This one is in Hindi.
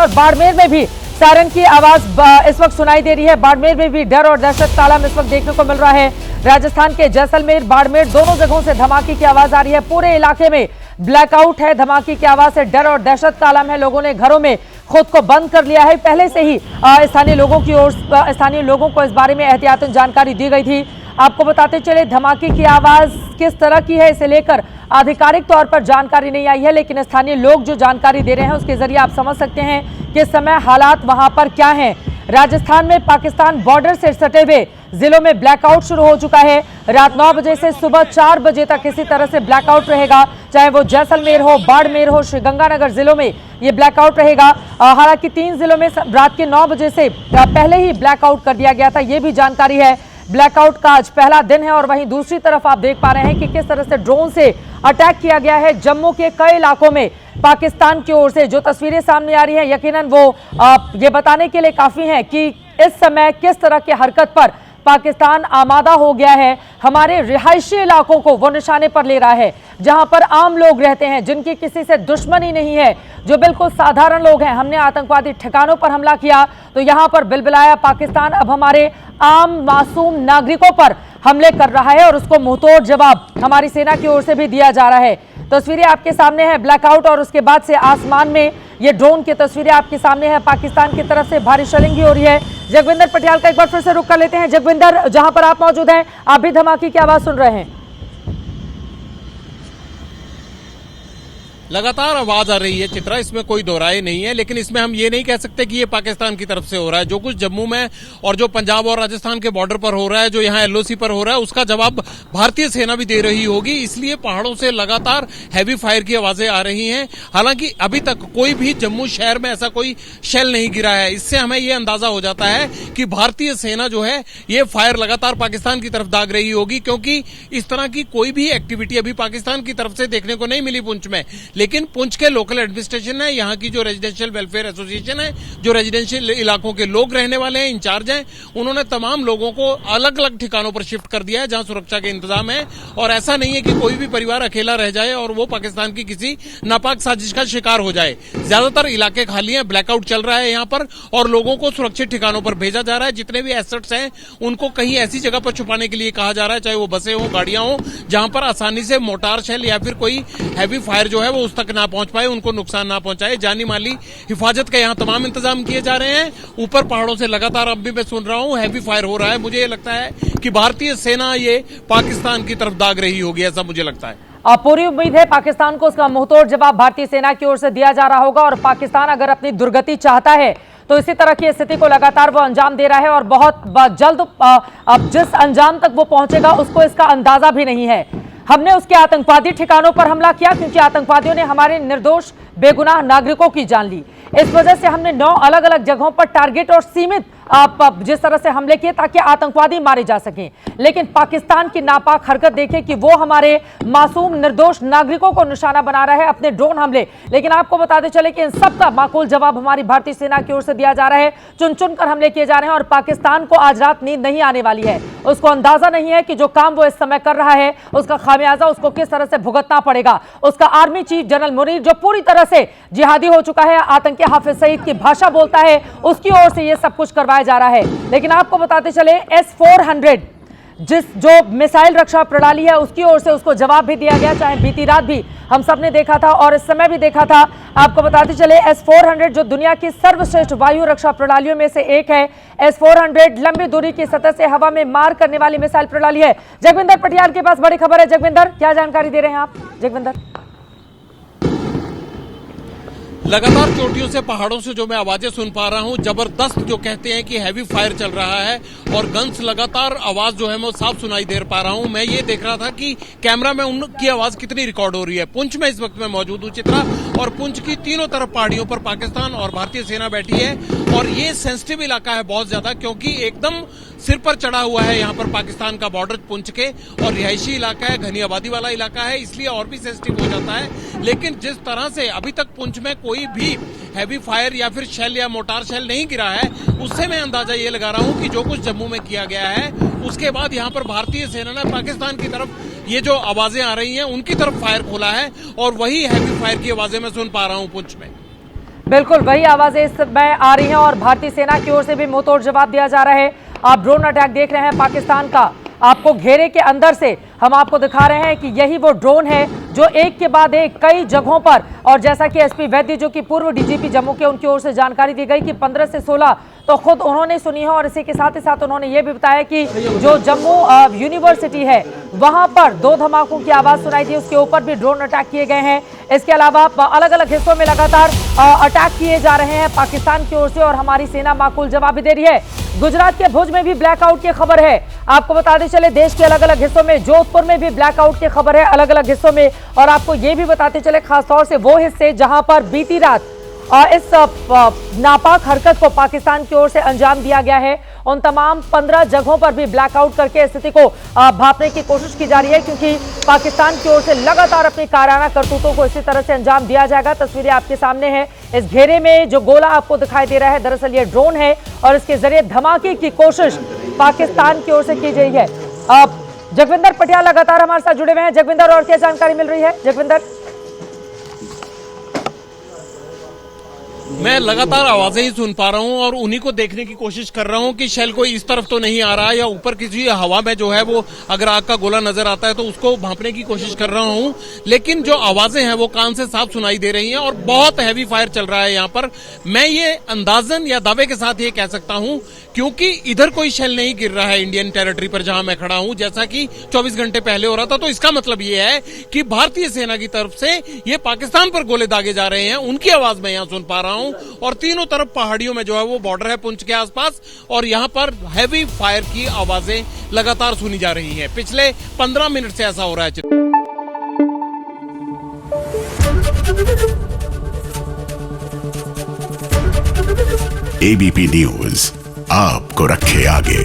और बाड़मेर में भी सायरन की आवाज इस वक्त सुनाई दे रही है। बाड़मेर में भी डर और दहशत का आलम इस वक्त देखने को मिल रहा है। राजस्थान के जैसलमेर, बाड़मेर दोनों जगहों से धमाके की आवाज आ रही है। पूरे इलाके में ब्लैकआउट है। धमाके की आवाज से डर और दहशत का आलम है। लोगों ने घरों में खुद को बंद कर लिया है। पहले से ही स्थानीय लोगों को इस बारे में एहतियातन जानकारी दी गई थी। आपको बताते चले धमाके की आवाज किस तरह की है, इसे लेकर आधिकारिक तौर पर जानकारी नहीं आई है, लेकिन स्थानीय लोग जो जानकारी दे रहे हैं उसके जरिए आप समझ सकते हैं कि इस समय हालात वहां पर क्या हैं। राजस्थान में पाकिस्तान बॉर्डर से सटे हुए जिलों में ब्लैकआउट शुरू हो चुका है। रात 9 बजे से सुबह 4 बजे तक इसी तरह से ब्लैकआउट रहेगा, चाहे वो जैसलमेर हो, बाड़मेर हो, श्रीगंगानगर जिलों में ये ब्लैकआउट रहेगा। हालांकि 3 जिलों में रात के 9 बजे से पहले ही ब्लैकआउट कर दिया गया था, ये भी जानकारी है। ब्लैकआउट का आज पहला दिन है और वहीं दूसरी तरफ आप देख पा रहे हैं कि किस तरह से ड्रोन से अटैक किया गया है जम्मू के कई इलाकों में पाकिस्तान की ओर से। जो तस्वीरें सामने आ रही हैं यकीनन वो ये बताने के लिए काफी हैं कि इस समय किस तरह की हरकत पर पाकिस्तान आमादा हो गया है। हमारे रिहायशी इलाकों को वो निशाने पर ले रहा है, जहां पर आम लोग रहते हैं, जिनकी किसी से दुश्मनी नहीं है, जो बिल्कुल साधारण लोग हैं। हमने आतंकवादी ठिकानों पर हमला किया तो यहां पर बिलबिलाया पाकिस्तान अब हमारे आम मासूम नागरिकों पर हमले कर रहा है और उसको मुंहतोड़ जवाब हमारी सेना की ओर से भी दिया जा रहा है। तस्वीरें आपके सामने है ब्लैकआउट और उसके बाद से आसमान में ये ड्रोन की तस्वीरें आपके सामने है। पाकिस्तान की तरफ से भारी शेलिंग भी हो रही है। जगविंदर पटियाल का एक बार फिर से रुख कर लेते हैं। जगविंदर, जहां पर आप मौजूद हैं, आप भी धमाके की आवाज सुन रहे हैं। लगातार आवाज आ रही है चित्रा, इसमें कोई दो राय नहीं है, लेकिन इसमें हम ये नहीं कह सकते कि ये पाकिस्तान की तरफ से हो रहा है। जो कुछ जम्मू में और जो पंजाब और राजस्थान के बॉर्डर पर हो रहा है, जो यहाँ एलओसी पर हो रहा है, उसका जवाब भारतीय सेना भी दे रही होगी। इसलिए पहाड़ों से लगातार हैवी फायर की आवाजें आ रही हैं। हालांकि अभी तक कोई भी जम्मू शहर में ऐसा कोई शेल नहीं गिरा है। इससे हमें ये अंदाजा हो जाता है कि भारतीय सेना जो है ये फायर लगातार पाकिस्तान की तरफ दाग रही होगी, क्योंकि इस तरह की कोई भी एक्टिविटी अभी पाकिस्तान की तरफ से देखने को नहीं मिली पुंछ में। लेकिन पुंछ के लोकल एडमिनिस्ट्रेशन है, यहाँ की जो रेजिडेंशियल वेलफेयर एसोसिएशन है, जो रेजिडेंशियल इलाकों के लोग रहने वाले हैं, इंचार्ज हैं, उन्होंने तमाम लोगों को अलग अलग ठिकानों पर शिफ्ट कर दिया है जहां सुरक्षा के इंतजाम है। और ऐसा नहीं है कि कोई भी परिवार अकेला रह जाए और वो पाकिस्तान की किसी नापाक साजिश का शिकार हो जाए। ज्यादातर इलाके खाली हैं, ब्लैकआउट चल रहा है यहाँ पर और लोगों को सुरक्षित ठिकानों पर भेजा जा रहा है। जितने भी एसेट्स हैं उनको कहीं ऐसी जगह पर छुपाने के लिए कहा जा रहा है, चाहे वो बसें हो, गाड़ियां हो, जहां पर आसानी से मोटार शेल या फिर कोई हैवी फायर जो है वो उस तक ना पहुंच पाए, उनको नुकसान ना पहुंचाए। जानी माली हिफाजत के यहाँ तमाम इंतजाम किए जा रहे हैं। ऊपर पहाड़ों से लगातार अब भी मैं सुन रहा हूँ हैवी फायर हो रहा है। मुझे ये लगता है कि भारतीय सेना ये पाकिस्तान की तरफ दाग रही होगी, ऐसा मुझे लगता है। पूरी उम्मीद है पाकिस्तान को उसका मुंहतोड़ जवाब भारतीय सेना की ओर से दिया जा रहा होगा और पाकिस्तान अगर अपनी दुर्गति चाहता है तो इसी तरह की स्थिति को लगातार वो अंजाम दे रहा है और बहुत जल्द अब जिस अंजाम तक वो पहुंचेगा उसको इसका अंदाजा भी नहीं है। हमने उसके आतंकवादी ठिकानों पर हमला किया क्योंकि आतंकवादियों ने हमारे निर्दोष बेगुनाह नागरिकों की जान ली। इस वजह से हमने 9 अलग अलग जगहों पर टारगेट और सीमित जिस तरह से हमले किए ताकि आतंकवादी मारे जा सकें। लेकिन पाकिस्तान की नापाक हरकत देखें कि वो हमारे मासूम निर्दोष नागरिकों को निशाना बना रहा है अपने ड्रोन हमले। लेकिन आपको बताते चले कि इन सब का माकूल जवाब हमारी भारतीय सेना की ओर से दिया जा रहा है। चुन चुन कर हमले किए जा रहे हैं और पाकिस्तान को आज रात नींद नहीं आने वाली है। उसको अंदाजा नहीं है कि जो काम वो इस समय कर रहा है उसका खामियाजा उसको किस तरह से भुगतना पड़ेगा। उसका आर्मी चीफ जनरल मुनीर, जो पूरी तरह से जिहादी हो चुका है, आतंकी हाफिज सईद की भाषा बोलता है, उसकी ओर से ये सब कुछ करवाया जा रहा है। लेकिन आपको बताते चले S-400 जो मिसाइल रक्षा प्रणाली है उसकी ओर से उसको जवाब भी दिया गया, चाहे बीती रात भी हम सब ने देखा था और इस समय भी देखा था। आपको बताते चले S-400 जो दुनिया की सर्वश्रेष्ठ वायु रक्षा प्रणालियों में से एक है। S-400 लंबी दूरी की सतह से हवा में मार करने वाली मिसाइल प्रणाली है। जगविंदर पटियाल के पास बड़ी खबर है। जगविंदर, क्या जानकारी दे रहे हैं आप? जगविंदर, लगातार चोटियों से, पहाड़ों से जो मैं आवाजें सुन पा रहा हूं, जबरदस्त जो कहते हैं कि हैवी फायर चल रहा है और गन्स लगातार आवाज जो है मैं साफ सुनाई दे पा रहा हूं। मैं ये देख रहा था कि कैमरा में उनकी आवाज कितनी रिकॉर्ड हो रही है। पुंछ में इस वक्त मैं मौजूद हूं चित्रा, और पुंछ की तीनों तरफ पहाड़ियों पर पाकिस्तान और भारतीय सेना बैठी है और ये सेंसिटिव इलाका है बहुत ज्यादा, क्योंकि एकदम सिर पर चढ़ा हुआ है यहाँ पर पाकिस्तान का बॉर्डर पुंछ के, और रिहायशी इलाका है, घनी आबादी वाला इलाका है, इसलिए और भी सेंसिटिव हो जाता है। लेकिन जिस तरह से अभी तक पुंछ में कोई भी हैवी फायर या फिर शेल या मोटार शेल नहीं गिरा है, उससे मैं अंदाजा ये लगा रहा हूं कि जो कुछ जम्मू में किया गया है उसके बाद यहाँ पर भारतीय सेना ने पाकिस्तान की तरफ ये जो आवाजें आ रही हैं उनकी तरफ फायर खोला है और वही हैवी फायर की आवाजें मैं सुन पा रहा हूं पुंछ में। बिल्कुल वही आवाजें इस समय आ रही हैं और भारतीय सेना की ओर से भी मुंहतोड़ जवाब दिया जा रहा है। आप ड्रोन अटैक देख रहे हैं पाकिस्तान का, आपको घेरे के अंदर से हम आपको दिखा रहे हैं कि यही वो ड्रोन है जो एक के बाद एक कई जगहों पर, और जैसा कि एसपी वैद्य जो कि पूर्व डीजीपी जम्मू के, उनकी ओर से जानकारी दी गई कि 15 से 16 तो खुद उन्होंने सुनी है, और इसी के साथ ही साथ उन्होंने ये भी बताया कि जो जम्मू यूनिवर्सिटी है वहां पर 2 धमाकों की आवाज सुनाई दी, उसके ऊपर भी ड्रोन अटैक किए गए हैं। इसके अलावा अलग अलग हिस्सों में लगातार अटैक किए जा रहे हैं पाकिस्तान की ओर से, और हमारी सेना माकूल जवाब भी दे रही है। गुजरात के भुज में भी ब्लैकआउट की खबर है, आपको बताते चले देश के अलग अलग हिस्सों में, जोधपुर में भी ब्लैकआउट की खबर है अलग अलग हिस्सों में, और आपको ये भी बताते चले खासतौर से वो हिस्से जहां पर बीती रात इस नापाक हरकत को पाकिस्तान की ओर से अंजाम दिया गया है, उन तमाम 15 जगहों पर भी ब्लैकआउट करके स्थिति को भांपने की कोशिश की जा रही है, क्योंकि पाकिस्तान की ओर से लगातार अपनी कायराना करतूतों को इसी तरह से अंजाम दिया जाएगा। तस्वीरें आपके सामने हैं, इस घेरे में जो गोला आपको दिखाई दे रहा है दरअसल ये ड्रोन है, और इसके जरिए धमाके की कोशिश पाकिस्तान की ओर से की गई है। जगविंदर पटियाल लगातार हमारे साथ जुड़े हुए हैं। जगविंदर, और क्या जानकारी मिल रही है? जगविंदर, मैं लगातार आवाजें ही सुन पा रहा हूं और उन्हीं को देखने की कोशिश कर रहा हूं कि शेल कोई इस तरफ तो नहीं आ रहा, या ऊपर किसी हवा में जो है वो अगर आग का गोला नजर आता है तो उसको भांपने की कोशिश कर रहा हूं। लेकिन जो आवाजें हैं वो कान से साफ सुनाई दे रही हैं और बहुत हैवी फायर चल रहा है यहाँ पर। मैं ये अंदाजन या दावे के साथ ये कह सकता हूं क्योंकि इधर कोई शेल नहीं गिर रहा है इंडियन टेरिटरी पर जहां मैं खड़ा हूं, जैसा कि 24 घंटे पहले हो रहा था। तो इसका मतलब ये है कि भारतीय सेना की तरफ से ये पाकिस्तान पर गोले दागे जा रहे हैं, उनकी आवाज मैं यहां सुन पा रहा हूं। और तीनों तरफ पहाड़ियों में जो है वो बॉर्डर है पुंछ के आसपास, और यहां पर हैवी फायर की आवाजें लगातार सुनी जा रही हैं। पिछले 15 मिनट से ऐसा हो रहा है। एबीपी न्यूज आपको रखे आगे।